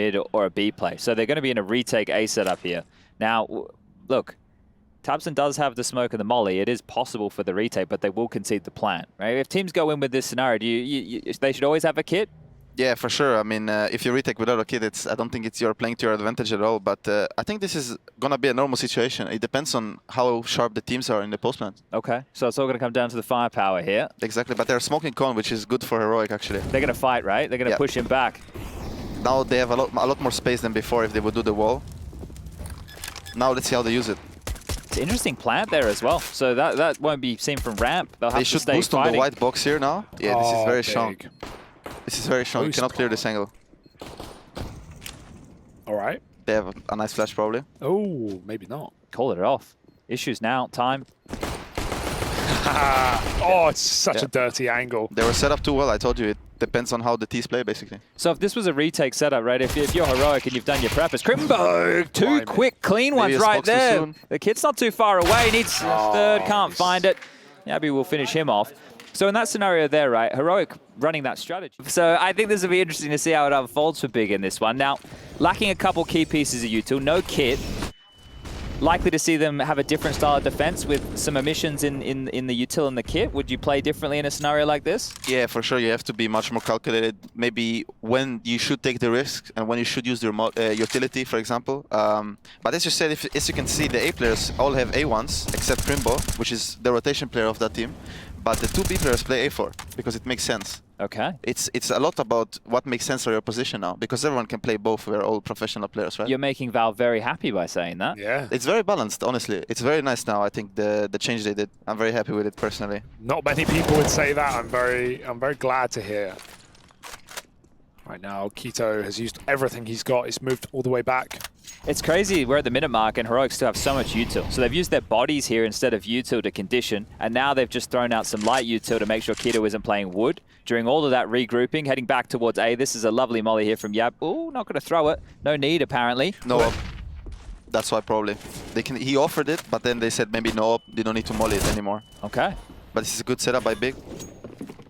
mid or a B play. So they're going to be in a retake A setup here. Now, look, tabseN does have the smoke and the molly. It is possible for the retake, but they will concede the plant, right? If teams go in with this scenario, they should always have a kit? Yeah, for sure. I mean, if you retake without a kit, I don't think you're playing to your advantage at all. But I think this is going to be a normal situation. It depends on how sharp the teams are in the post plant. Okay, so it's all going to come down to the firepower here. Exactly, but they're smoking con, which is good for Heroic, actually. They're going to fight, right? They're going to push him back. Now they have a lot more space than before if they would do the wall. Now let's see how they use it. It's an interesting plant there as well. So that won't be seen from ramp. They'll have they to should stay boost fighting. on the white box here now. Yeah, this is very strong. This is very strong. You cannot clear this angle. All right. They have a nice flash, probably. Oh, maybe not. Call it off. Issues now. Time. Oh, it's such a dirty angle. They were set up too well. I told you, it depends on how the T's play, basically. So if this was a retake setup, right, if you're Heroic and you've done your preppers, Crimbo, two quick, clean ones right there. The kit's not too far away. Needs third, can't find it. nykytilan will finish him off. So in that scenario there, right, Heroic running that strategy. So I think this will be interesting to see how it unfolds for Big in this one. Now, lacking a couple key pieces of util, no kit. Likely to see them have a different style of defense with some omissions in the util and the kit. Would you play differently in a scenario like this? Yeah, for sure. You have to be much more calculated. Maybe when you should take the risk and when you should use your utility, for example. But as you said, as you can see, the A players all have A1s except Crimbo, which is the rotation player of that team. But the two B players play A4 because it makes sense. Okay. It's a lot about what makes sense for your position now, because everyone can play both. We're all professional players, right? You're making Valve very happy by saying that. Yeah. It's very balanced, honestly. It's very nice now. I think the change they did. I'm very happy with it personally. Not many people would say that. I'm very glad to hear. Right now, Keto has used everything he's got. He's moved all the way back. It's crazy. We're at the minute mark and Heroic still have so much util. So they've used their bodies here instead of util to condition, and now they've just thrown out some light util to make sure Keto isn't playing wood. During all of that regrouping, heading back towards A. This is a lovely molly here from Yab. Ooh, not going to throw it. No need, apparently. No up. That's why probably. He offered it, but then they said maybe no up. They don't need to molly it anymore. Okay. But this is a good setup by Big.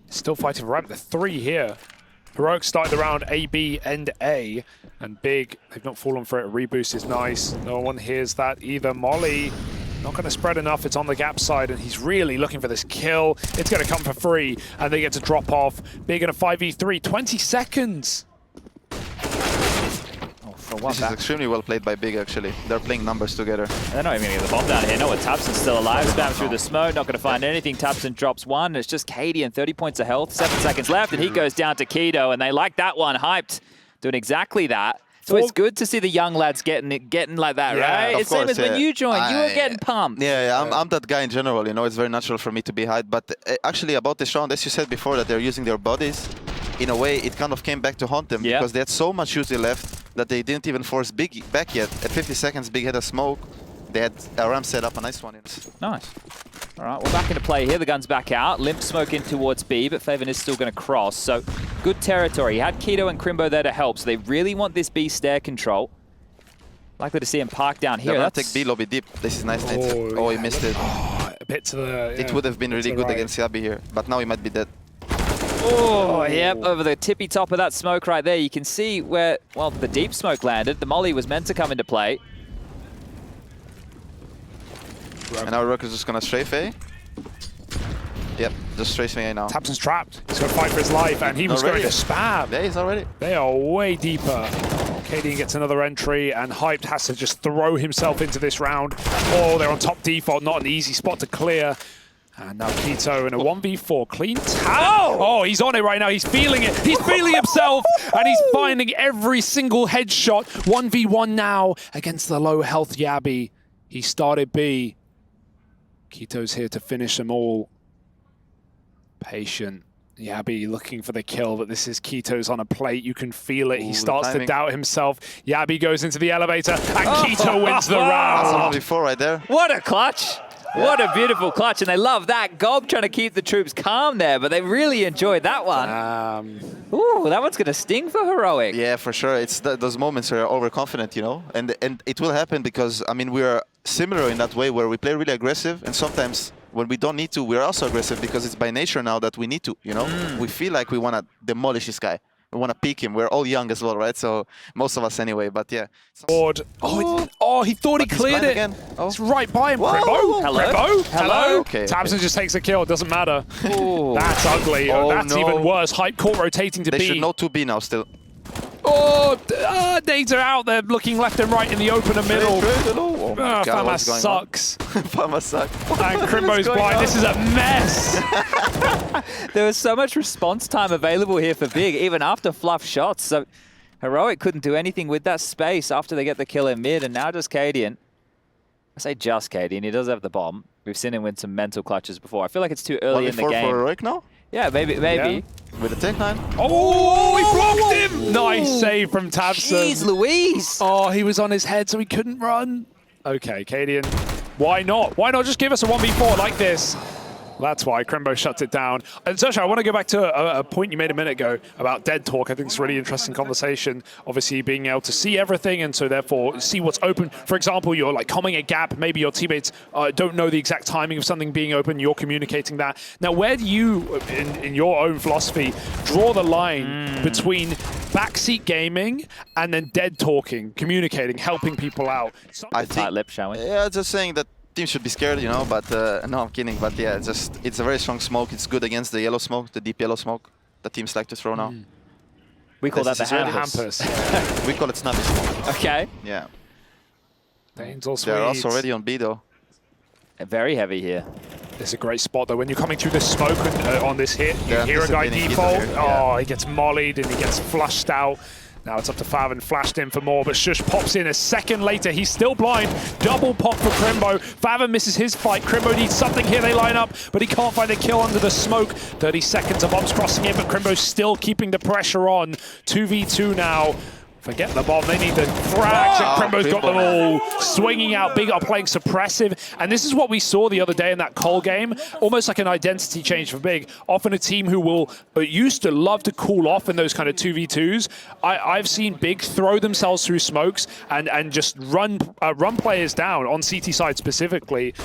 Still fighting right at the 3 here. Heroic started the round A, B, and A. And Big, they've not fallen for it. Reboost is nice. No one hears that either. Molly, not going to spread enough. It's on the gap side, and he's really looking for this kill. It's going to come for free, and they get to drop off. Big in a 5v3, 20 seconds. This is extremely well played by Big, actually. They're playing numbers together. They're not even going to get the bomb down here. No, tabseN's still alive. Spam through the smoke. Not going to find anything. tabseN drops one. It's just Katie and 30 points of health. 7 seconds left, and he goes down to Keto, and they like that one. Hyped. Doing exactly that. So it's good to see the young lads getting like that, right? It's same as when you joined. You were getting pumped. Yeah, I'm that guy in general. You know, it's very natural for me to be hyped. But actually, about this round, as you said before, that they're using their bodies, in a way, it kind of came back to haunt them because they had so much util left that they didn't even force Big back yet. At 50 seconds, Big had a smoke. They had a ramp set up, a nice one. Nice. All right, we're back into play here. The gun's back out. Limp smoke in towards B, but faveN is still going to cross. So good territory. He had Keto and Crimbo there to help, so they really want this B stair control. Likely to see him park down here. They're going to take B lobby deep. This is nice. Oh, he missed it. Oh, a bit to the... It would have been really good against nykytilan here, but now he might be dead. Oh, yep, over the tippy top of that smoke right there. You can see where, well, the deep smoke landed. The molly was meant to come into play. And our Rook is just going to strafe A. Yep, just strafing A now. tabseN's trapped. He's going to fight for his life, and he was going to spam. Yeah, he's already. They are way deeper. Katie gets another entry, and Hyped has to just throw himself into this round. Oh, they're on top default. Not an easy spot to clear. And now Keto in a 1v4 clean tap. Oh, he's on it right now. He's feeling it. He's feeling himself. And he's finding every single headshot. 1v1 now against the low health nykytilan. He started B. Keto's here to finish them all. Patient. nykytilan looking for the kill, but this is Keto's on a plate. You can feel it. He starts to doubt himself. nykytilan goes into the elevator, and Keto wins the round. That's a 1v4 right there. What a clutch. What a beautiful clutch, and they love that. Gob trying to keep the troops calm there, but they really enjoyed that one. Ooh, that one's going to sting for Heroic. Yeah, for sure. It's those moments where you're overconfident, you know? And it will happen because, I mean, we are similar in that way where we play really aggressive, and sometimes when we don't need to, we're also aggressive because it's by nature now that we need to, you know? We feel like we want to demolish this guy. want to peek him. We're all young as well, right? So most of us anyway. But yeah. Board. Oh, he thought he cleared it. Again. Oh. It's right by him. Whoa. Crimbo. Hello. Crimbo. Hello. Okay, Tabson just takes a kill. It doesn't matter. Ooh. That's ugly. Oh, That's no. even worse. Hype court rotating to They B. should know 2B now still. Oh, Data out there looking left and right in the opener middle. Oh my God, Fama what's going sucks. on? Fama sucks. And Crimbo's blind. This is a mess. There was so much response time available here for Big, even after fluff shots. So Heroic couldn't do anything with that space after they get the kill in mid, and now just Cadian. I say just Cadian, he does have the bomb. We've seen him win some mental clutches before. I feel like it's too early in the game. For Heroic now? Yeah, maybe. Yeah. With the Tech 9? Oh, he blocked him! Nice save from Tabson. Jeez Louise! Oh, he was on his head, so he couldn't run. Okay, Cadian. Why not? Why not just give us a 1v4 like this? That's why Crimbo shuts it down. And Sersha, I want to go back to a point you made a minute ago about dead talk. I think it's a really interesting conversation. Obviously, being able to see everything and so therefore see what's open. For example, you're like coming a gap. Maybe your teammates don't know the exact timing of something being open. You're communicating that. Now, where do you, in your own philosophy, draw the line between backseat gaming and then dead talking, communicating, helping people out? I think, lip, shall we? yeah, just saying that team should be scared, you know, but no, I'm kidding. But yeah, it's a very strong smoke. It's good against the yellow smoke, the deep yellow smoke that teams like to throw now. We call that the hampers. We call it snappy smoke. Okay. Yeah. Angel They're also already on B though. Very heavy here. It's a great spot though. When you're coming through the smoke on this hit, you They're hear a guy anticipating default. either, yeah. Oh, he gets mollied and he gets flushed out. Now it's up to Fav and flashed in for more, but Shush pops in a second later. He's still blind. Double pop for Crimbo. Fav misses his fight. Crimbo needs something here. They line up, but he can't find a kill under the smoke. 30 seconds of bombs crossing in, but Crimbo's still keeping the pressure on. 2v2 now. Forget the bomb, they need the frags, and Crimbo's got them all swinging out, Big up playing suppressive. And this is what we saw the other day in that Col game, almost like an identity change for Big. Often a team who will used to love to cool off in those kind of 2v2s. I've seen Big throw themselves through smokes and just run players down on CT side specifically.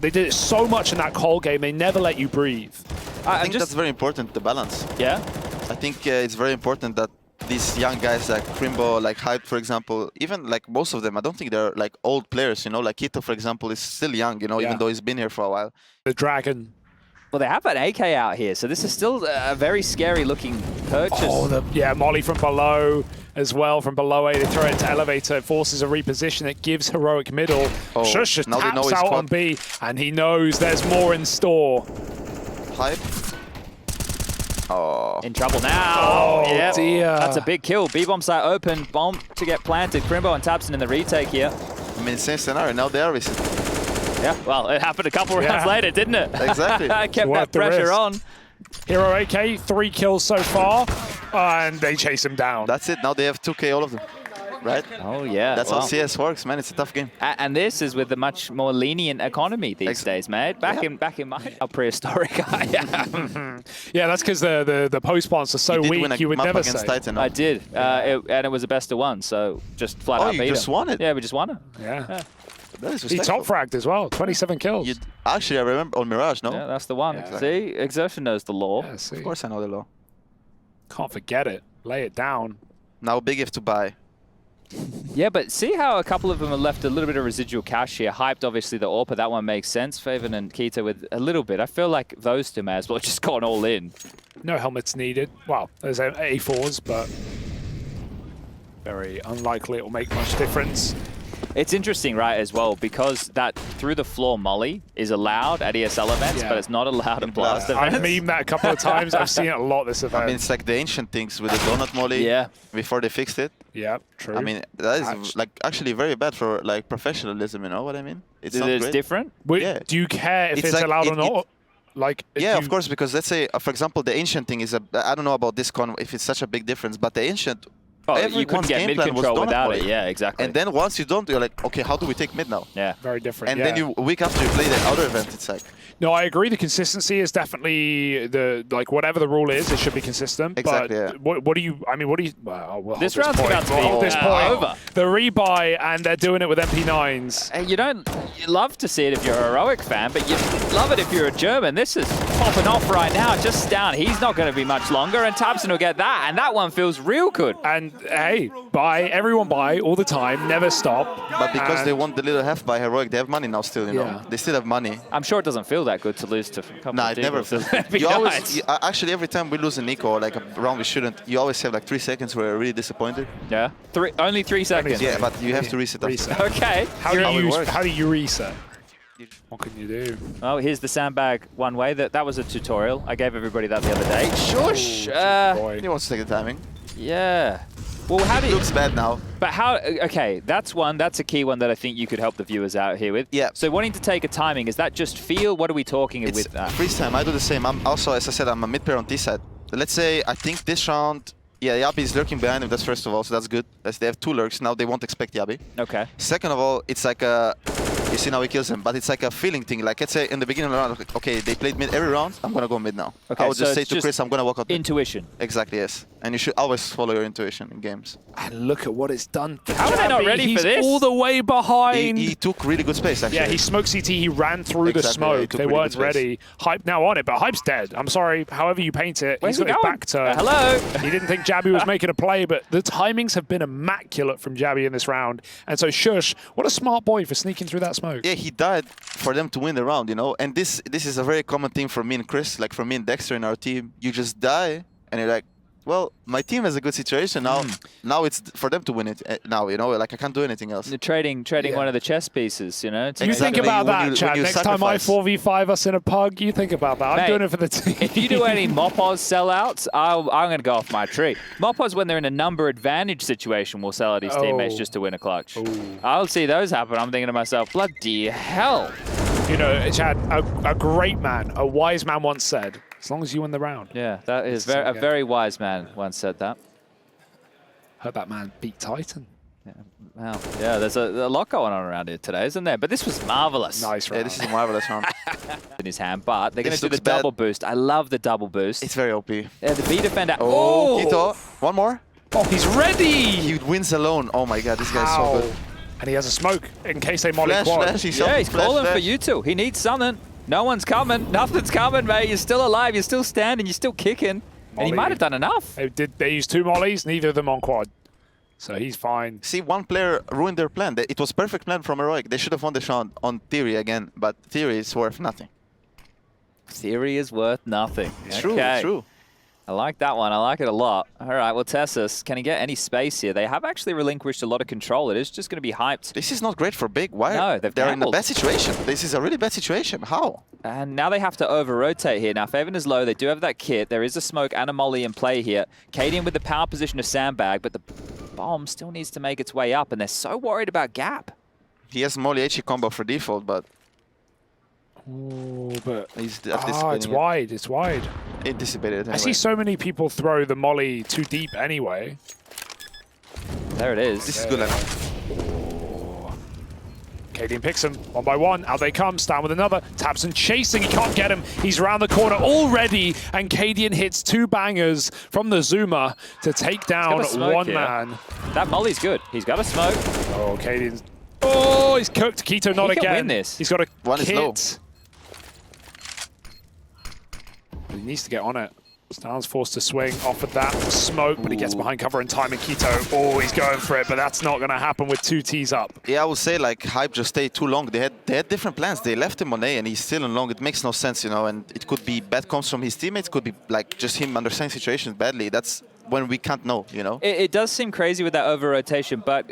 They did it so much in that Col game, they never let you breathe. I think that's very important, the balance. Yeah? I think it's very important that these young guys like Crimbo, like Hype, for example, even like most of them, I don't think they're like old players, you know, like Kito, for example, is still young, you know, even though he's been here for a while. The Dragon. Well, they have an AK out here, so this is still a very scary looking purchase. Oh, yeah, Molly from below as well, from below A. They throw it to Elevator, it forces a reposition, it gives Heroic middle. Shush just taps out on B, and he knows there's more in store. Hype. Oh. In trouble now. Oh, yep. dear. That's a big kill. B-bomb site open, bomb to get planted. Crimbo and Tabson in the retake here. I mean, same scenario, now they are racing. Yeah, well, it happened a couple rounds later, didn't it? Exactly. Kept that pressure on. Hero AK, 3 kills so far, and they chase him down. That's it, now they have 2K, all of them. Right? Oh, yeah. That's how CS works, man. It's a tough game. And this is with a much more lenient economy these days, mate. Back in my how prehistoric I am. Yeah, that's because the post-spawns are so weak, you would never say. Titan, I did, and it was a best of one, so just flat out beat you just won it? Yeah, we just won it. Yeah. That is He top fragged as well, 27 kills. Actually, I remember on Mirage, no? Yeah, that's the one. Yeah. See, Exertion knows the law. Yeah, see. Of course I know the law. Can't forget it. Lay it down. Now big if to buy. Yeah, but see how a couple of them have left a little bit of residual cash here. Hyped, obviously, the AWP, that one makes sense. Faven and Keita with a little bit. I feel like those two may as well just gone all in. No helmets needed. Well, there's A4s, but very unlikely it will make much difference. It's interesting, right, as well, because that through-the-floor molly is allowed at ESL events, but it's not allowed at Blast events. I've memed that a couple of times. I've seen it a lot this event. I mean, it's like the ancient things with the donut molly before they fixed it. Yeah, true. I mean, that is like actually very bad for like professionalism, you know what I mean? It's not great. Different? Do you care if it's like, allowed or not? Like, yeah, of course, because let's say, for example, the ancient thing is I don't know about this con if it's such a big difference, but the ancient, you couldn't get mid control without it. Yeah, exactly. And then once you don't, you're like, okay, how do we take mid now? Yeah, very different. And then a week after you play the other event, it's like. No, I agree. The consistency is definitely whatever the rule is, it should be consistent. Exactly. But what do you? I mean, what do you? Well, this round's about to be over. over. The rebuy, and they're doing it with MP9s. You don't you love to see it if you're a Heroic fan, but you love it if you're a German. This is popping off right now, just down. He's not going to be much longer, and tabseN will get that, and that one feels real good. And hey, buy, everyone buy all the time, never stop. But because they want the little half by Heroic, they have money now still, you know. They still have money. I'm sure it doesn't feel that good to lose to a couple Nah, of it never Deagles. feels. You always, actually, every time we lose a niko or like a round we shouldn't, you always have like 3 seconds where you're really disappointed. Yeah, only 3 seconds. Yeah, but you have to reset. Okay. How do you reset? What can you do? Oh, here's the sandbag one way. That was a tutorial. I gave everybody that the other day. Shush! He wants to take the timing. Yeah. Well, how do you... It looks bad now. But how... Okay, that's a key one that I think you could help the viewers out here with. Yeah. So wanting to take a timing, is that just feel? What are we talking with that? Freeze time. I do the same. I'm also, as I said, I'm a mid pair on T side. Let's say, I think this round... Yeah, Yabi is lurking behind him, that's first of all, so that's good. They have 2 lurks, now they won't expect Yabi. Okay. Second of all, it's like a... You see now he kills him, but it's like a feeling thing. Like, let's say in the beginning of the round, okay, they played mid every round, I'm gonna go mid now. Okay, I would just say to Chris, I'm gonna walk out mid. Intuition. Exactly, yes. And you should always follow your intuition in games. And look at what it's done. How are they not ready for this? He's all the way behind. He took really good space, actually. Yeah, he smoked CT, he ran through the smoke. They weren't ready. Hype now on it, but Hype's dead. I'm sorry, however you paint it. Where's he's got his back to... Hello? He didn't think Jabby was making a play, but the timings have been immaculate from Jabby in this round. And so Shush, what a smart boy for sneaking through that smoke. Yeah, he died for them to win the round, you know? And this is a very common thing for me and Chris, like for me and Dexter in our team. You just die, and you're like, well, my team has a good situation now. Now it's for them to win it. Now, you know, like I can't do anything else. You're trading one of the chess pieces, you know. You think about that, Chad. Next time I 4v5 us in a pug, you think about that. I'm doing it for the team. If you do any Mopos sellouts, I'm going to go off my tree. Mopos, when they're in a number advantage situation, will sell out his teammates just to win a clutch. I'll see those happen. I'm thinking to myself, bloody hell. You know, Chad, a great man, a wise man once said, as long as you win the round. Yeah, that is a very wise man once said that. Heard that man beat Titan. Yeah, wow. Yeah, there's a lot going on around here today, isn't there? But this was marvelous. Nice round. Yeah, this is a marvelous round. In his hand, but they're going to do the double boost. I love the double boost. It's very OP. Yeah, the B defender. Oh, Kito. One more. Oh, he's ready. He wins alone. Oh my god, this guy's so good. And he has a smoke in case they molly quad. Flash, he's calling for you two. He needs something. No one's coming. Nothing's coming, mate. You're still alive. You're still standing. You're still kicking. Molly. And he might have done enough. They used 2 mollies, neither of them on quad. So he's fine. See, one player ruined their plan. It was perfect plan from Heroic. They should have won the round on Theory again, but Theory is worth nothing. Theory is worth nothing. It's true, it's true. I like that one. I like it a lot. All right, well, Tessus, can he get any space here? They have actually relinquished a lot of control. It is just going to be hyped. This is not great for Big. Why? No, they're in a bad situation. This is a really bad situation. How? And now they have to over-rotate here. Now, Faven is low. They do have that kit. There is a smoke and a molly in play here. Cadian with the power position of Sandbag, but the bomb still needs to make its way up, and they're so worried about Gap. He has molly HE combo for default, but... Oh, but it's wide. It's wide. It dissipated anyway. I see so many people throw the molly too deep anyway. There it is. This is good. Cadian picks him 1 by 1. Out they come. Stan with another. tabseN chasing. He can't get him. He's around the corner already. And Cadian hits 2 bangers from the Zoomer to take down one man. That molly's good. He's got a smoke. Oh, Cadian's... Oh, he's cooked. Keto not again. He can win this. He's got a one kit. Is low. He needs to get on it. Stan's forced to swing off of that smoke, but he gets behind cover in time, and Keto, oh, he's going for it, but that's not going to happen with 2 Ts up. Yeah, I would say like Hype just stayed too long. They had different plans. They left him on A, and he's still on long. It makes no sense, you know, and it could be bad comms from his teammates, could be like just him understanding situations badly. That's when we can't know, you know? It does seem crazy with that over-rotation, but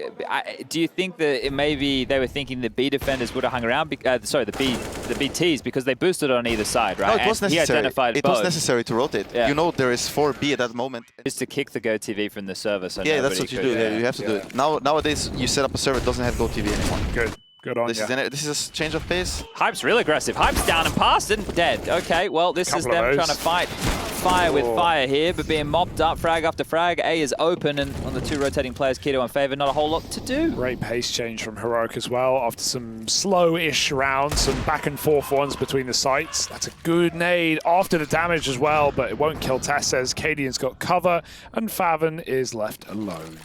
do you think that maybe they were thinking the B defenders would have hung around, sorry, the BTs, because they boosted on either side, right? No, it was necessary. He identified both. Was necessary to rotate. Yeah. You know there is 4B at that moment. Just to kick the GoTV from the server, so yeah, that's what you do. Yeah, you have to do it. Nowadays, you set up a server that doesn't have GoTV anymore. Good. Good on you. This is a change of pace. Hype's real aggressive. Hype's down and past and dead. Okay, well, this is them trying to fight fire with fire here, but being mopped up frag after frag. A is open, and on the 2 rotating players, Keto and Faven, not a whole lot to do. Great pace change from Heroic as well. After some slow-ish rounds, some back and forth ones between the sites. That's a good nade after the damage as well, but it won't kill Tess, as Cadian's got cover, and Faven is left alone.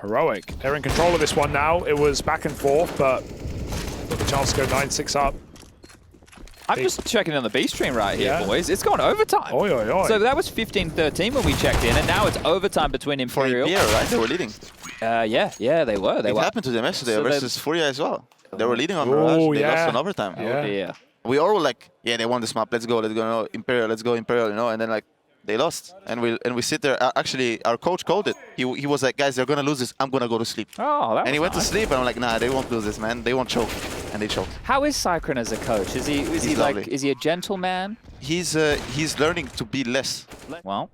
Heroic, they're in control of this one now. It was back and forth, but chance to go 9-6 up. I'm just checking on the B stream right here, Yeah. boys. It's gone overtime. Oi, oi, oi. So that was 15-13 when we checked in, and now it's overtime between For Imperial. EPR, right? They were leading. Yeah, they were. It happened to them yesterday So versus Furia as well. They were leading on Oh, Mirage. They yeah. lost on overtime. Yeah. Oh dear. We all were like, yeah, they won this map. Let's go. No, Imperial. Let's go Imperial. You know, and then like they lost, and we sit there. Actually, our coach called it. He was like, guys, they're gonna lose this. I'm gonna go to sleep. Oh, that And he was went to nice. sleep, and I'm like, nah, they won't lose this, man. They won't choke, and they choked. How is Cycron as a coach? Is he like lovely. is he a gentleman? He's learning to be less. Well,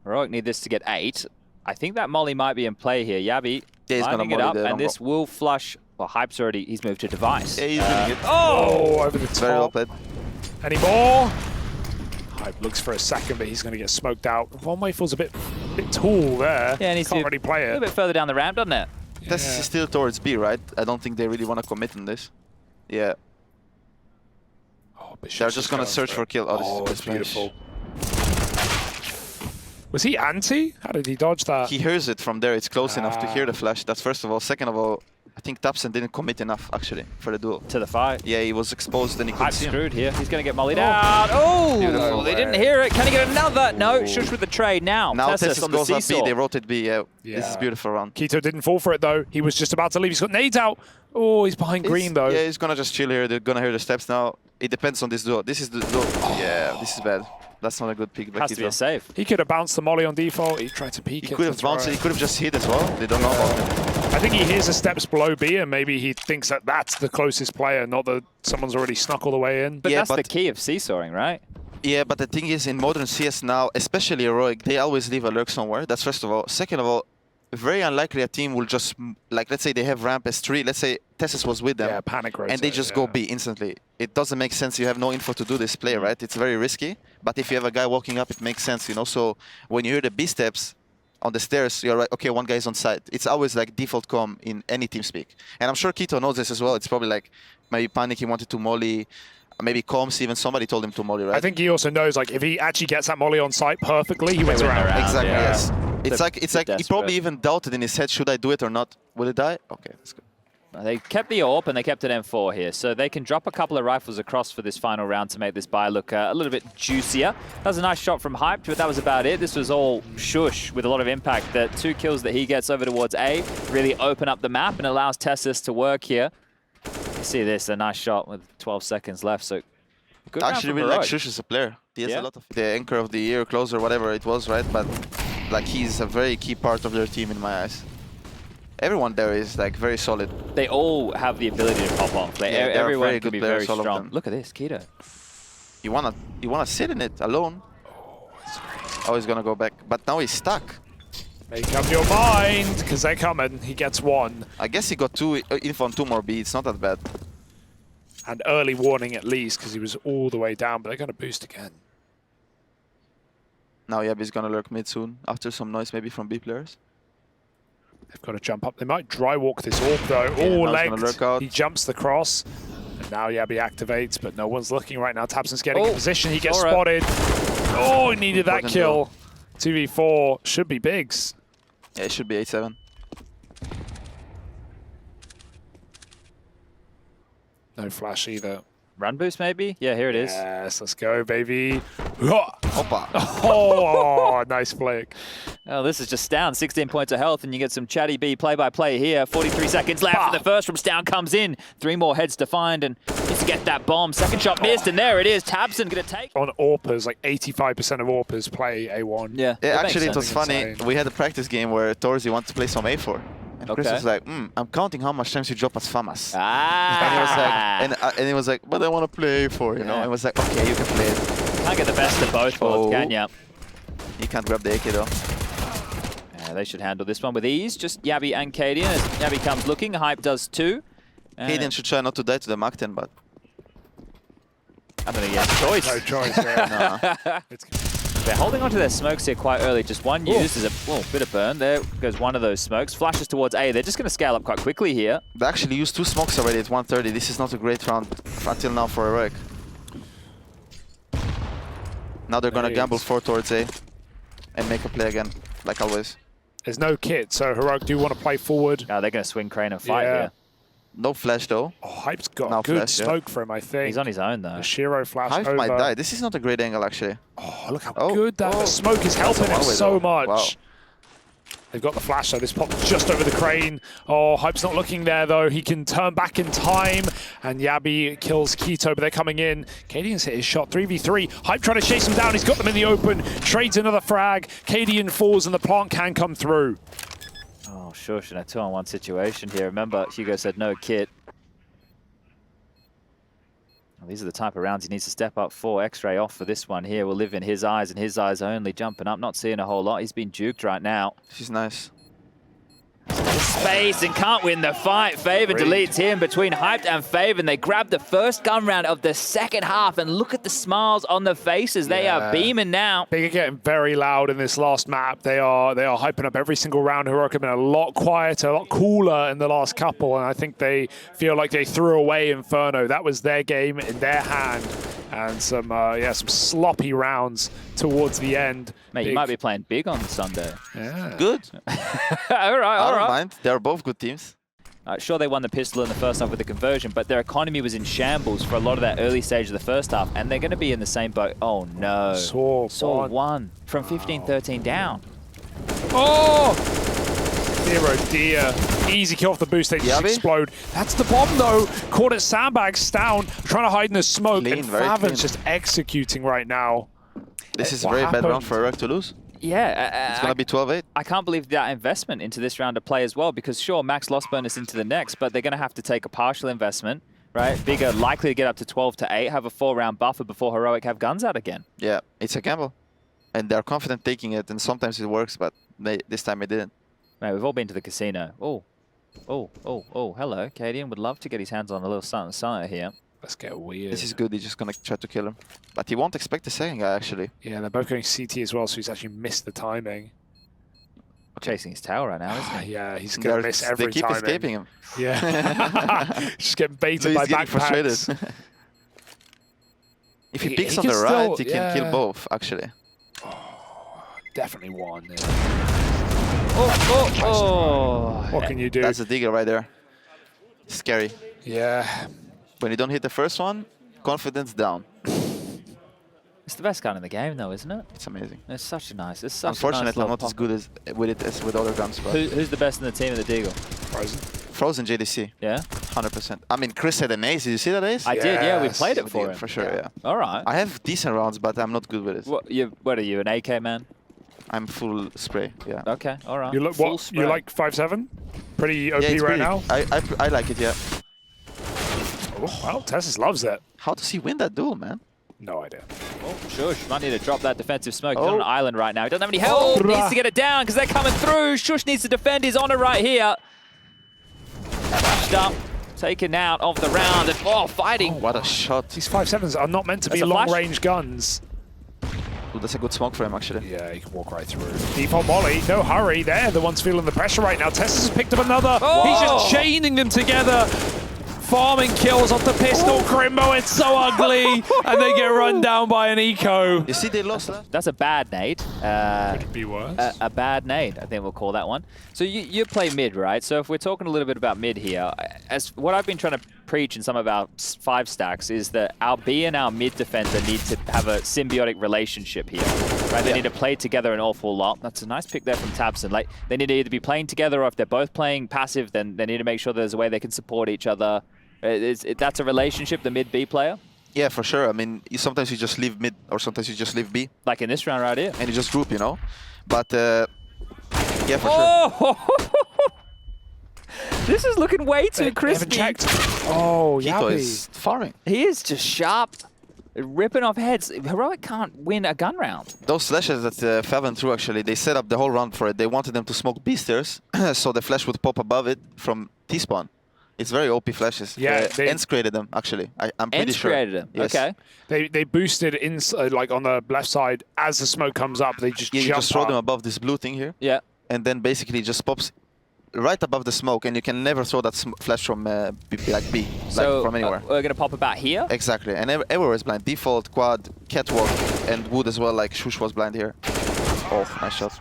Heroic need this to get 8. I think that molly might be in play here. Yabi Yeah, he's gonna lining it molly up, the and long this will flush. Well, Hype's already. He's moved to device. Yeah, he's doing it. Oh, over the Very well top. played. Any more? Hype looks for a second, but he's going to get smoked out. One way feels a bit tall there. Yeah, and he's Can't really play a little it. bit further down the ramp, doesn't it? This is still towards B, right? I don't think they really want to commit on this. Yeah. Oh, Bishop's They're just gonna going search for kill. Oh, this Oh, is it's good flash. beautiful. Was he anti? How did he dodge that? He hears it from there. It's close enough to hear the flash. That's first of all. Second of all, I think Tapson didn't commit enough, actually, for the duel. To the fight. Yeah, he was exposed and he couldn't Hype's see him. screwed here. He's going to get mollied out. Oh, Beautiful. they didn't hear it. Can he get another? No, shush with the trade now. Now Tessus Tessus on the goes up B. seesaw. They rotate B. Yeah, this is Yeah. beautiful round. Keto didn't fall for it, though. He was just about to leave. He's got nades out. Oh, he's behind green, though. Yeah, he's gonna just chill here. They're gonna hear the steps now. It depends on this duel. This is the duel. Yeah, this is bad. That's not a good pick. Has to be a save. He could have bounced the molly on default. He tried to peek it. He could have to bounced it. throw He could have just hit as well. They don't know about him. I think he hears the steps below B, and maybe he thinks that that's the closest player, not that someone's already snuck all the way in. But Yeah, that's the but- key of seesawing, right? Yeah, but the thing is, in modern CS now, especially Heroic, they always leave a lurk somewhere. That's first of all. Second of all, very unlikely a team will just, like, let's say they have ramp S3. Let's say Tessus was with them. Yeah, panic rotate. And they just go B instantly. It doesn't make sense. You have no info to do this play, Mm. right? It's very risky. But if you have a guy walking up, it makes sense, you know? So when you hear the B steps on the stairs, you're like, okay, one guy's on site. It's always like default com in any team speak. And I'm sure Keto knows this as well. It's probably like maybe panic, he wanted to molly. Maybe comms, even somebody told him to molly, right? I think he also knows, like, if he actually gets that molly on site perfectly, he wins win around. around. Exactly, Yeah. yes. It's They're like he desperate. probably even doubted in his head, should I do it or not? Will it die? Okay, that's good. They kept the AWP and they kept an M4 here, so they can drop a couple of rifles across for this final round to make this buy look a little bit juicier. That was a nice shot from Hype, but that was about it. This was all shush with a lot of impact. The 2 kills that he gets over towards A really open up the map and allows Tessus to work here. You see this, a nice shot with 12 seconds left, so good round Actually, from really like Heroic. Shush as a player. He has Yeah. a lot of the anchor of the year, closer, whatever it was, right? But like he's a very key part of their team in my eyes. Everyone there is like very solid. They all have the ability to pop off. Yeah, they're Everyone very can good be players, very all of strong. them. Look at this, Keto. You wanna sit in it alone. Oh, he's gonna go back, but now he's stuck. Make up your mind, because they're coming. He gets 1. I guess he got 2 info on 2 more B. It's not that bad. And early warning at least, because he was all the way down, but they're going to boost again. Now Yabi's gonna lurk mid soon after some noise maybe from B players. They've got to jump up. They might dry walk this AWP though. Yeah, Oh, now he's gonna lurk out. legged. He jumps the cross. And now Yabi activates, but no one's looking right now. Tabson's getting in Oh, position. He gets all right. spotted. Oh, he needed that Important kill. 2v4 should be bigs. Yeah, it should be 8-7. No flash either. Run boost maybe? Yeah, here it is. Yes, let's go, baby. Opa. Oh, nice flick. Oh, this is just down 16 points of health, and you get some chatty B play-by-play here. 43 seconds left, and the first from Stown comes in. 3 more heads to find, and needs to get that bomb. Second shot missed, and there it is. Tabson gonna take. On AWPers, like 85% of AWPers play A1. Yeah, Yeah, that makes actually, it was sense. funny. Insane. We had a practice game where Torzy wanted to play some A4. And Chris Okay. was like, I'm counting how much times you drop as FAMAS. Ah! And he was like, but I want to play A4, you know? Yeah. I was like, okay, you can play it. Can't get the best of both worlds, can ya? You can't grab the AK though. They should handle this one with ease. Just Yabi and Cadian. As Yabi comes looking, Hype does too. Kaden should try not to die to the Mach 10, but I don't think he has a choice. No choice, yeah. nah. They're holding onto their smokes here quite early. Just one used as a bit of burn. There goes one of those smokes. Flashes towards A. They're just going to scale up quite quickly here. They actually used 2 smokes already at 1:30. This is not a great round until now for Heroic. Now they're going to gamble 4 towards A and make a play again, like always. There's no kit, so Heroic do want to play forward. They're going to swing crane and fight Yeah. here. No flash though. Oh, Hype's got Now good flash, smoke for him, I think. He's on his own though. The Shiro flash Hype over. might die. This is not a great angle actually. Oh, look how good that the smoke is helping him so much. Wow. They've got the flash, so this popped just over the crane. Oh, Hype's not looking there, though. He can turn back in time, and Yabi kills Keto, but they're coming in. Cadian's hit his shot, 3v3. Hype trying to chase him down. He's got them in the open. Trades another frag. Cadian falls, and the plant can come through. Oh, shush, in a 2-on-1 situation here. Remember, Hugo said no kit. Well, these are the type of rounds he needs to step up for. X-ray off for this one here. Will live in his eyes, and his eyes only jumping up. Not seeing a whole lot. He's been juked right now. She's nice. Space and can't win the fight. Faven deletes him between Hyped and Faven. They grab the first gun round of the second half, and look at the smiles on the faces. They are beaming now. They are getting very loud in this last map. They are hyping up every single round. Heroic have been a lot quieter, a lot cooler in the last couple, and I think they feel like they threw away Inferno. That was their game in their hand, and some sloppy rounds towards the end. Mate, you might be playing big on Sunday. Yeah. Good. all right. I don't mind. They're both good teams. Sure, they won the pistol in the first half with the conversion, but their economy was in shambles for a lot of that early stage of the first half, and they're going to be in the same boat. Oh, no. Saw one from 15-13 down. Oh! Dear, oh dear. Easy kill off the boost, they just explode. That's the bomb, though. Caught it sandbags down, trying to hide in the smoke, and Faven's just executing right now. This is a very bad round for Heroic to lose. Yeah. It's going to be 12-8. I can't believe that investment into this round of play as well, because sure, max loss bonus into the next, but they're going to have to take a partial investment, right? Bigger, likely to get up to 12-8, have a 4-round buffer before Heroic have guns out again. Yeah, it's a gamble. And they're confident taking it, and sometimes it works, but this time it didn't. Mate, we've all been to the casino. Oh, hello. Cadian would love to get his hands on a little something here. Let's get weird. This is good. He's just going to try to kill him. But he won't expect the second guy, actually. Yeah, they're both going CT as well, so he's actually missed the timing. Chasing his tail right now, isn't he? Yeah, he's going to miss every time. They keep escaping him. Yeah. Just getting baited by backpacks. If he picks on the right, he can kill both, actually. Oh, definitely one. Yeah. Oh. What can you do? That's a digger right there. Scary. Yeah. When you don't hit the first one, confidence down. It's the best gun in the game, though, isn't it? It's amazing. It's such a nice. Unfortunately, I'm not as good with it as with other guns. But who's the best in the team in the Deagle? Frozen JDC. Yeah. 100%. I mean, Chris had an ace. Did you see that ace? I did. Yeah, we played it for him. For sure. Yeah. All right. I have decent rounds, but I'm not good with it. What are you, an AK man? I'm full spray. Yeah. Okay. All right. You look what? You like 5.7? Pretty OP right now. I like it. Yeah. Oh, well, Tessus loves it. How does he win that duel, man? No idea. Oh, Shush might need to drop that defensive smoke. He's on an island right now. He doesn't have any help. Needs to get it down because they're coming through. Shush needs to defend his honor right here. Flashed up, taken out of the round, and fighting. Oh, what a shot. These 5.7s are not meant to be long-range guns. Ooh, that's a good smoke for him, actually. Yeah, he can walk right through. Default Molly, no hurry. They're the ones feeling the pressure right now. Tessus has picked up another. He's just chaining them together. Farming kills off the pistol. Crimbo, it's so ugly. And they get run down by an eco. You see, they lost that? That's a bad nade. Could it be worse? A bad nade, I think we'll call that one. So you play mid, right? So if we're talking a little bit about mid here, as what I've been trying to preach in some of our 5 stacks is that our B and our mid defender need to have a symbiotic relationship here, right? They need to play together an awful lot. That's a nice pick there from Tabson. Like, they need to either be playing together, or if they're both playing passive, then they need to make sure there's a way they can support each other. That's a relationship, the mid-B player? Yeah, for sure. I mean, sometimes you just leave mid, or sometimes you just leave B. Like in this round right here. And you just group, you know? But, yeah, for sure. This is looking way too crispy. They haven't checked. Oh, Keto is farming. He is just sharp, ripping off heads. Heroic can't win a gun round. Those flashes that Faven threw, actually, they set up the whole round for it. They wanted them to smoke B stairs, so the flash would pop above it from T-spawn. It's very OP flashes. Yeah, Ence created them, actually. I'm pretty sure. Ence created them, yes. Okay. They boosted inside, like on the left side, as the smoke comes up, they just jump you just throw up. them above this blue thing here. Yeah. And then basically just pops right above the smoke, and you can never throw that flash from B, So, from anywhere. We're going to pop about here? Exactly, and everywhere is blind. Default, quad, catwalk, and wood as well, like Shush was blind here. Oh, nice shot.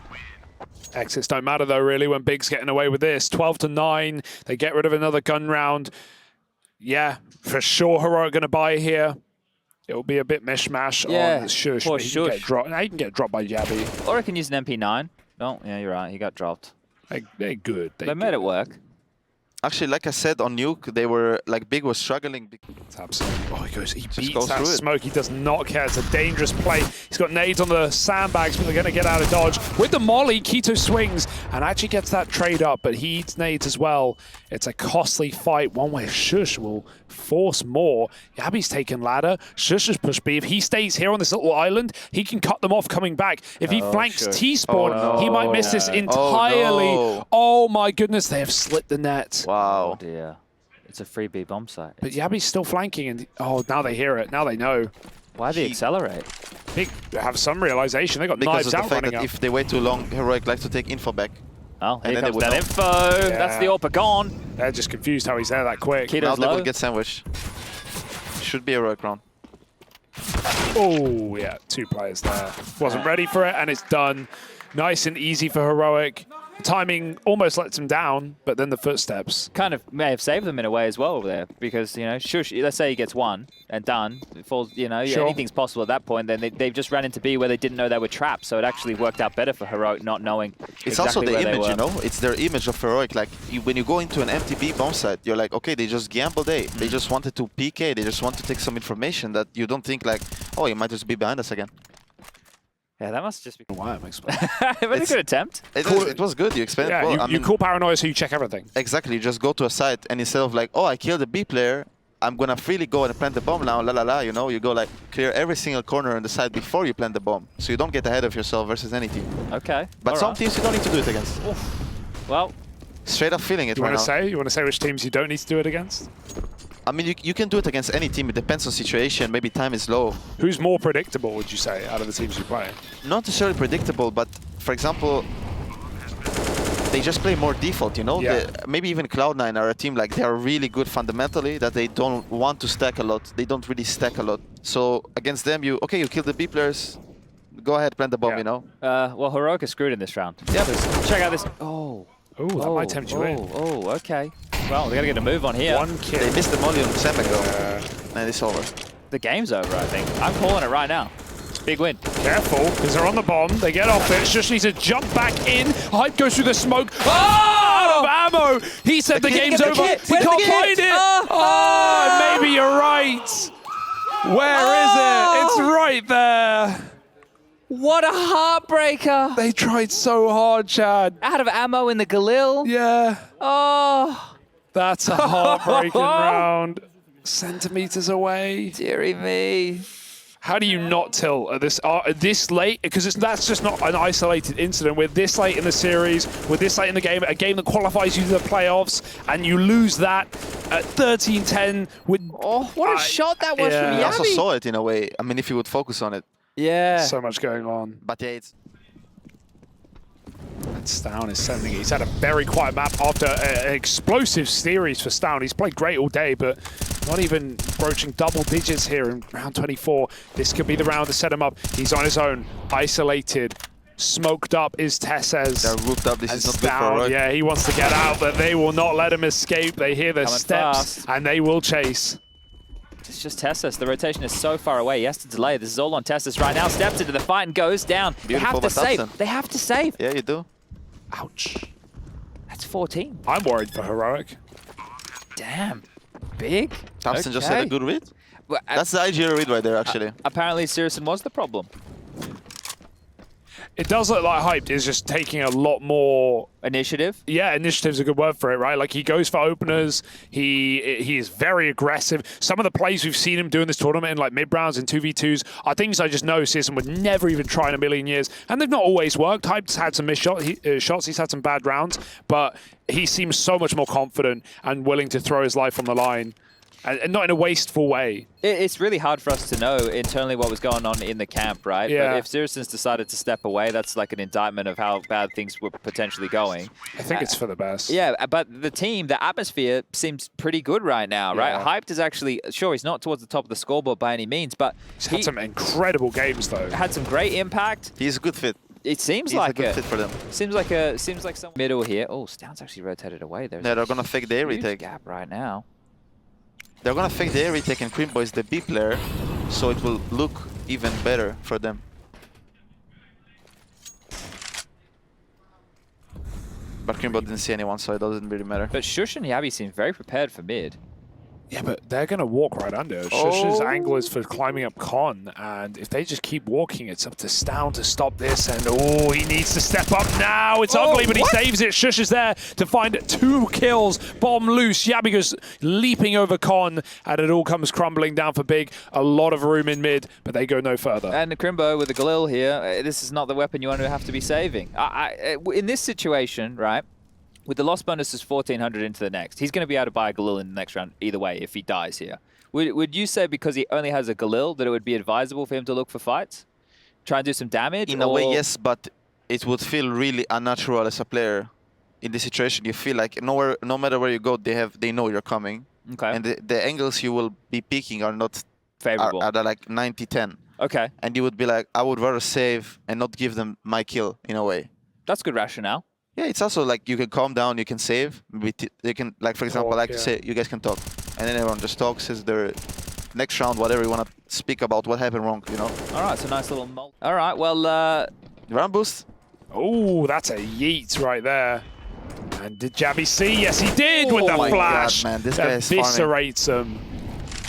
Exits don't matter though, really, when Big's getting away with this. 12-9. They get rid of another gun round. Yeah, for sure, Heroic going to buy here. It'll be a bit mishmash on Shush. Poor He can Shush. get dropped. He can get dropped by Jabby. Or I can use an MP9. Oh, yeah, you're right. He got dropped. They're good. They made it work. Actually, like I said on Nuke, they were like Big was struggling. Absolutely. Oh, he goes. He beats goes that through it. smoke. He does not care. It's a dangerous play. He's got nades on the sandbags, but they're going to get out of dodge. With the molly, Keto swings and actually gets that trade up, but he eats nades as well. It's a costly fight. One where Shush will force more. Yabby's taken ladder. Shush has pushed B. If he stays here on this little island, he can cut them off coming back. If he flanks T-spawn, he might miss this entirely. Oh my goodness, they have slit the net. Wow. Oh dear. It's a free B bomb site. But Yabby's still flanking, and oh, now they hear it. Now they know. Why they accelerate? Big have some realization. They got Because knives of the out fact running that up. if they wait too long, Heroic likes to take info back. Oh, And here then comes they that would info. That's the AWP gone. They're just confused how he's there that quick. Keto's Now they low. will get sandwiched. Should be a Heroic round. Oh, yeah, 2 players there. Wasn't ready for it, and it's done. Nice and easy for Heroic. The timing almost lets him down, but then the footsteps. Kind of may have saved them in a way as well there, because, you know, Shush, let's say he gets one and done, it falls, you know, anything's possible at that point, then they've just ran into B where they didn't know they were trapped, so it actually worked out better for Heroic not knowing It's exactly also the where they image, were. you know? It's their image of Heroic. Like, when you go into an empty B bomb site, you're like, okay, they just gambled A. They just wanted to PK. They just want to take some information that you don't think like, oh, he might just be behind us again. Yeah, that must just be... Why it makes It was a good attempt. It was good. You explained Yeah, it well. you call paranoia so you check everything. Exactly. You just go to a site and instead of like, oh, I killed a B player, I'm gonna freely go and plant the bomb now, la la la, you know? You go like, clear every single corner on the site before you plant the bomb. So you don't get ahead of yourself versus any team. Okay. But some teams you don't need to do it against. Well, Straight up feeling it You right want to now. say? You want to say which teams you don't need to do it against? I mean, you can do it against any team. It depends on situation. Maybe time is low. Who's more predictable, would you say, out of the teams you play? Not necessarily predictable, but for example, they just play more default, you know? Yeah. Maybe even Cloud9 are a team like they are really good fundamentally, that they don't want to stack a lot. They don't really stack a lot. So against them, you kill the B players, go ahead, plant the bomb, you know? well, Heroic is screwed in this round. Yeah, but check out this... Oh, that might tempt you in. Oh, okay. Well, we got to get a move on here. One kill. They missed the molly on Sandbag though. And it's over. The game's over, I think. I'm calling it right now. Big win. Careful, because they're on the bomb. They get off it. Just needs to jump back in. Hype goes through the smoke. Oh! Out of ammo! He said the game's over. He can't find it. Oh, maybe you're right. Where is it? It's right there. What a heartbreaker. They tried so hard, Chad. Out of ammo in the Galil. Yeah. Oh. That's a heartbreaking round. Centimeters away. Dearie me. How do you not tilt at this late? Because that's just not an isolated incident. We're this late in the series, we're this late in the game, a game that qualifies you to the playoffs, and you lose that at 13-10 with... Oh, what a shot that was from I Yabby. also saw it in a way. I mean, if you would focus on it. Yeah. So much going on. But yeah, it's... Stown is sending it. He's had a very quiet map after an explosive series for Stown. He's played great all day, but not even broaching double digits here in round 24. This could be the round to set him up. He's on his own, isolated. Smoked up is Tesses. They're roofed up. This is not good for Stown, Heroic. yeah, he wants to get out, but they will not let him escape. They hear the Coming steps, fast. and they will chase. It's just Tessus. The rotation is so far away. He has to delay. This is all on Tessus right now. Steps into the fight and goes down. They have to save. Thompson. They have to save. Yeah, you do. Ouch. That's 14. I'm worried for Heroic. Damn. Big. Thompson just had a good read. Well, That's the IGL read right there, actually. apparently, Sirison was the problem. It does look like Hyped is just taking a lot more... Initiative. Yeah, initiative's a good word for it, right? Like, he goes for openers. He is very aggressive. Some of the plays we've seen him do in this tournament in, like, mid-rounds and 2v2s are things I just know Sirison would never even try in a million years. And they've not always worked. Hyped's had some missed shots. He's had some bad rounds. But he seems so much more confident and willing to throw his life on the line. And not in a wasteful way. It's really hard for us to know internally what was going on in the camp, right? Yeah. But if Sirison's decided to step away, that's like an indictment of how bad things were potentially going. I think it's for the best. Yeah, but the team, the atmosphere seems pretty good right now, right? Yeah. Hyped is actually, sure, he's not towards the top of the scoreboard by any means, but He's had some incredible games, though. had some great impact. He's a good fit. It seems He's like a good fit for them. Seems like some middle here. Oh, Stoun's actually rotated away. There's Yeah, they're gonna fake the A retake. Gap right now. They're gonna fake the A retake, and Crimbo is the B player, so it will look even better for them. But Crimbo didn't see anyone, so it doesn't really matter. But Shush and Yabi seem very prepared for mid. Yeah, but they're going to walk right under. Shush's angle is for climbing up Con, and if they just keep walking, it's up to Stoun to stop this, and oh, he needs to step up now. It's ugly, but he saves it. Shush is there to find 2 kills. Bomb loose. Yabi goes leaping over Con, and it all comes crumbling down for Big. A lot of room in mid, but they go no further. And Crimbo with the Galil here, this is not the weapon you want to have to be saving. In this situation, right, with the loss bonuses 1400 into the next, he's going to be able to buy a Galil in the next round either way if he dies here. Would you say because he only has a Galil that it would be advisable for him to look for fights? Try and do some damage? In a way, yes, but it would feel really unnatural as a player. In this situation, you feel like no matter where you go, they know you're coming. Okay. And the angles you will be peeking are not favorable. Are like 90-10. Okay. And you would be like, I would rather save and not give them my kill in a way. That's good rationale. Yeah, it's also like you can calm down, you can save. You can, like for example, like to say, you guys can talk, and then everyone just talks. Says their next round, whatever you want to speak about, what happened wrong, you know. All right, so nice little mult. All right, well, round boost. Oh, that's a yeet right there. And did Jabby see? Yes, he did with the flash. God, man, this guy is eviscerates him.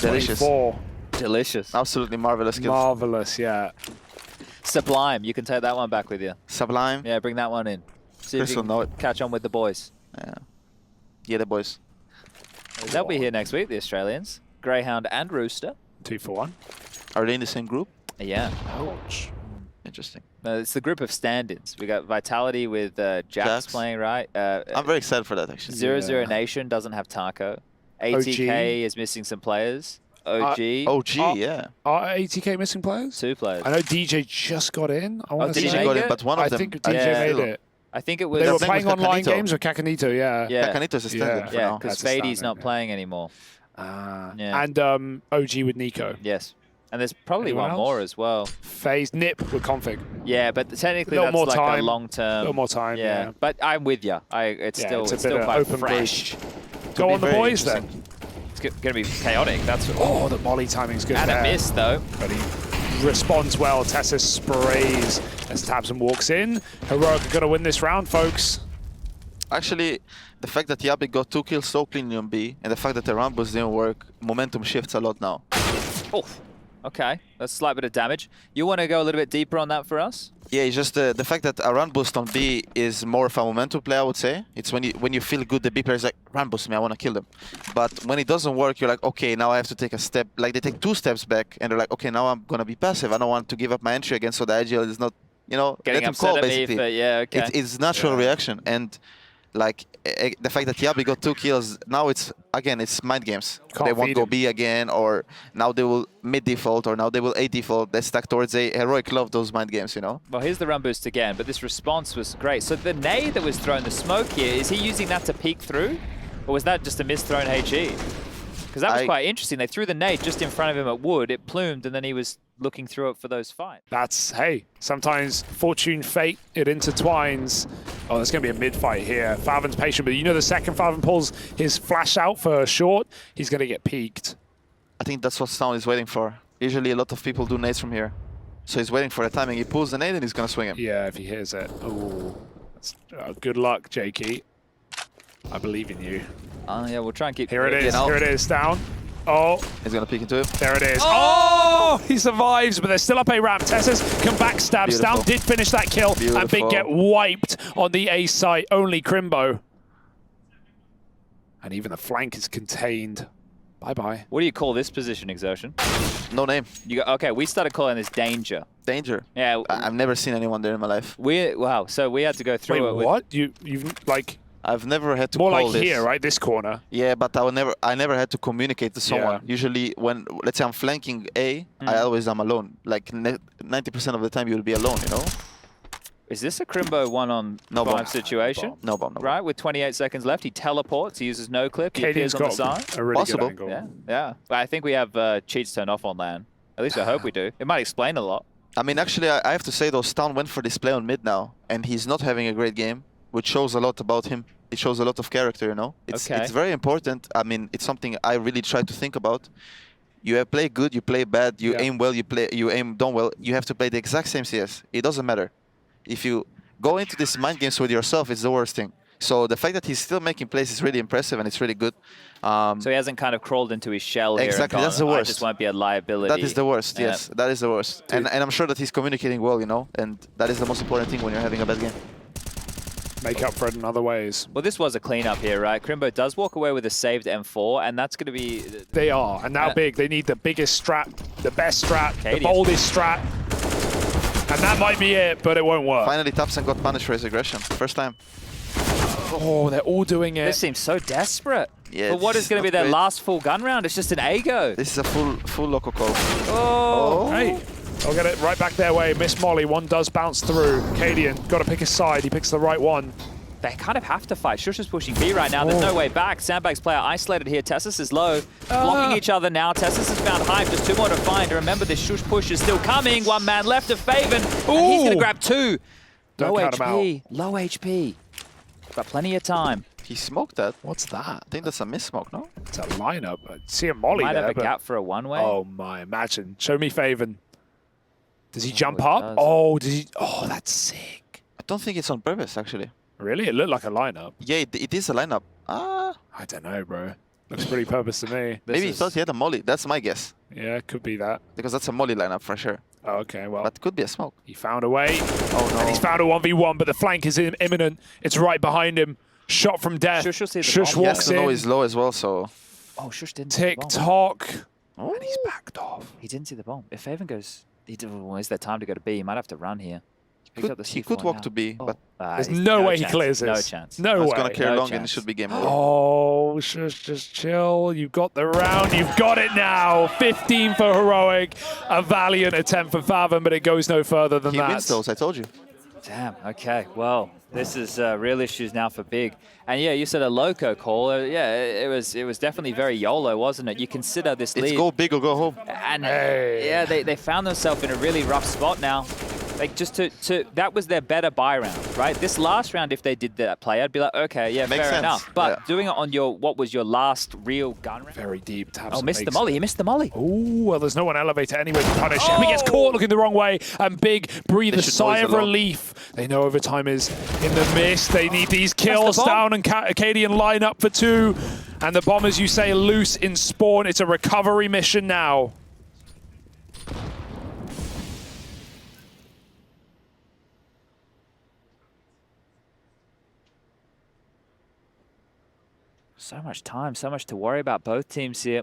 Delicious. 24. Delicious. Absolutely marvelous skills. Marvelous, yeah. Sublime, you can take that one back with you. Sublime. Yeah, bring that one in. See if you can catch on with the boys. Yeah, the boys. They'll be here next week, the Australians. Greyhound and Rooster. 2 for 1. Are they in the same group? Yeah. Ouch. Interesting. It's the group of stand-ins. We got Vitality with Jax playing, right? I'm very excited for that, actually. Zero Nation doesn't have Taco. ATK is missing some players. OG. Yeah. Are ATK missing players? 2 players. I know DJ just got in. I want to DJ got in, but one of them. I think DJ made it. I think it was. They were playing online games with Kakanito, yeah. Kakanito's a stand-in for now. because Fady's not playing anymore. And OG with Niko. Yes. And there's probably Anyone one else? more as well. FaZe Nip with config. Yeah, but technically that's more like time. a long term. A little more time, yeah. But I'm with you. It's still quite open fresh. Go on the boys then. It's going to be chaotic. That's what. Oh, the molly timing's good. And there. a miss though. But he responds well. Tessa sprays as Tabson walks in. Heroic are going to win this round, folks. Actually, the fact that Yabi got 2 kills so cleanly on B, and the fact that the round boost didn't work, momentum shifts a lot now. Oh, okay. That's a slight bit of damage. You want to go a little bit deeper on that for us? Yeah, it's just the fact that a run boost on B is more of a momentum play, I would say. It's when you feel good, the B player is like, run boost me, I want to kill them. But when it doesn't work, you're like, okay, now I have to take a step. Like, they take 2 steps back, and they're like, okay, now I'm going to be passive. I don't want to give up my entry again, so the IGL is not, you know, getting let him upset call, at basically. me, but yeah, okay. It's natural reaction. And, like, the fact that Yabi got 2 kills, now it's, again, it's mind games. They won't go B again, or now they will mid default, or now they will A default. They stack towards A. Heroic love those mind games, you know? Well, here's the run boost again, but this response was great. So the nade that was thrown, the smoke here, is he using that to peek through? Or was that just a misthrown HE? Because that was quite interesting. They threw the nade just in front of him at wood, it plumed, and then he was looking through it for those fights. That's, hey, sometimes fortune, fate, it intertwines. Oh, there's going to be a mid-fight here. Falvin's patient, but you know the second Falvin pulls his flash out for short, he's going to get peeked. I think that's what Stoun is waiting for. Usually a lot of people do nades from here. So he's waiting for the timing. He pulls the nade and he's going to swing him. Yeah, if he hears it. Oh, good luck, Jakey. I believe in you. Yeah, we'll try and keep... Here it is, here it is, Stoun. Oh. He's going to peek into him. There it is. Oh! He survives, but they're still up A ramp. Tessus can backstab. Stoun did finish that kill, and Big get wiped on the A site. Only Crimbo. And even the flank is contained. Bye-bye. What do you call this position, Exertion? No name. Okay, we started calling this danger. Danger? Yeah. I've never seen anyone there in my life. Wow, so we had to go through it with... what? You've, like... I've never had to more call like this. Here, right? This corner. Yeah, but I never had to communicate to someone. Yeah. Usually, when let's say I'm flanking A, I always am alone. Like 90% of the time, you'll be alone. You know. Is this a Crimbo 1-on-5 situation? No bomb. Right, with 28 seconds left, he teleports. He uses no clip. He appears on the side. A really possible. Good angle. Yeah. Well, I think we have cheats turned off on LAN. At least I hope we do. It might explain a lot. I mean, actually, I have to say though, Stan went for this play on mid now, and he's not having a great game, which shows a lot about him. It shows a lot of character, you know. It's very important. I mean, it's something I really try to think about. You play good, you play bad, you aim well, you aim don't well. You have to play the exact same CS. It doesn't matter. If you go into these mind games with yourself, it's the worst thing. So the fact that he's still making plays is really impressive, and it's really good. So he hasn't kind of crawled into his shell here. Exactly, that's the worst. I just won't be a liability. That is the worst, yes. That is the worst. And I'm sure that he's communicating well, you know, and that is the most important thing when you're having a bad game. Make up for it in other ways. Well, this was a cleanup here, right? Crimbo does walk away with a saved M4, and that's going to be... They are, and now big. They need the biggest strat, the best strat, Cadian. the boldest strat. And that might be it, but it won't work. Finally, Tapson got punished for his aggression. First time. Oh, they're all doing it. This seems so desperate. Yeah, but what is going to be their last full gun round? It's just an A-go. This is a full loco call. Oh. Hey, I'll get it right back their way. Miss Molly, one does bounce through. Cadian, got to pick a side. He picks the right one. They kind of have to fight. Shush is pushing B right now. There's no way back. Sandbags player isolated here. Tessus is low. Blocking each other now. Tessus has found Hype. Just 2 more to find. Remember, this Shush push is still coming. 1 man left of Faven. And he's going to grab 2. Don't low count him HP. Low HP. Got plenty of time. He smoked that. What's that? I think that's a miss smoke, no? It's a lineup. I see a Molly Might there, have a but... gap for a one-way. Oh my, imagine. Show me Faven. Does he jump it up? does. Oh, does he? Oh, that's sick. I don't think it's on purpose, actually. Really? It looked like a lineup. Yeah, it is a lineup. I don't know, bro. Looks pretty purpose to me. Maybe he thought he had a molly. That's my guess. Yeah, could be that. Because that's a molly lineup for sure. Oh, okay, well. But could be a smoke. He found a way. Oh, no. And he's found a 1v1, but the flank is imminent. It's right behind him. Shot from death. Shush will see the Shush bomb. walks Yes, no, in. he's low as well, so... Oh, Shush didn't see the bomb. Tick-tock. Oh. And he's backed off. He didn't see the bomb. If Faven goes... Is there time to go to B? He might have to run here. He could walk to B, but... There's no way he clears this. No chance. No way. It's going to carry No long and it chance. should be game over. Oh, Shush, just chill. You've got the round. You've got it now. 15 for Heroic. A valiant attempt for Fathom, but it goes no further than He that. wins those, I told you. Damn, okay. Well, this is real issues now for Big. And yeah, you said a loco call. Yeah, it was definitely very YOLO, wasn't it? You consider this lead. It's go big or go home. And yeah, they found themselves in a really rough spot now. Like just that was their better buy round, right? This last round, if they did that play, I'd be like, okay, yeah, Makes fair sense. enough. But doing it on what was your last real gun round? Very deep. Oh, missed the molly. He missed the molly. Oh, well, there's no one elevator anyway to punish him. He gets caught looking the wrong way, and Big breathe a sigh of relief. They know overtime is in the mist. They need these kills down, and Acadian line up for 2. And the bomb, as you say, loose in spawn. It's a recovery mission now. So much time, so much to worry about both teams here.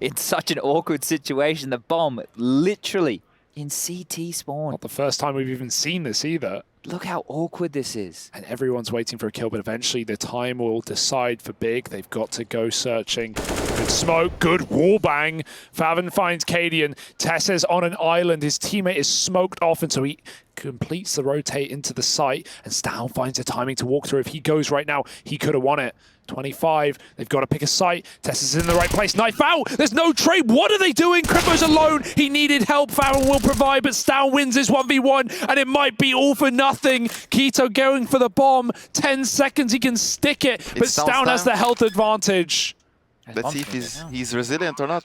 In such an awkward situation, the bomb literally in CT spawn. Not the first time we've even seen this either. Look how awkward this is. And everyone's waiting for a kill, but eventually the time will decide for Big. They've got to go searching. Good smoke, good wall bang. Faven finds Cadian. Tessa's on an island. His teammate is smoked off, and so he completes the rotate into the site. And Stal finds the timing to walk through. If he goes right now, he could have won it. 25, they've got to pick a site. Tessa's in the right place. Knife out! There's no trade! What are they doing? Crimbo's alone! He needed help. Farrell will provide, but Stal wins his 1v1, and it might be all for nothing. Keto going for the bomb. 10 seconds, he can stick it, but Stal has the health advantage. Let's see if he's resilient or not.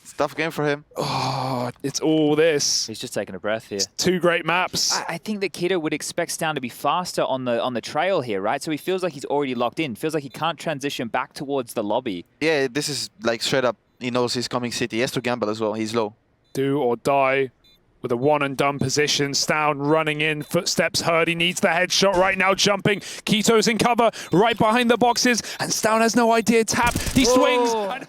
It's a tough game for him. Oh, it's all this. He's just taking a breath here. 2 great maps. I think that Keto would expect Stan to be faster on the trail here, right? So he feels like he's already locked in. Feels like he can't transition back towards the lobby. Yeah, this is like straight up. He knows he's coming city. He has to gamble as well. He's low. Do or die with a one and done position. Stown running in, footsteps heard. He needs the headshot right now, jumping. Keto's in cover right behind the boxes, and Stown has no idea. Tap, he swings. And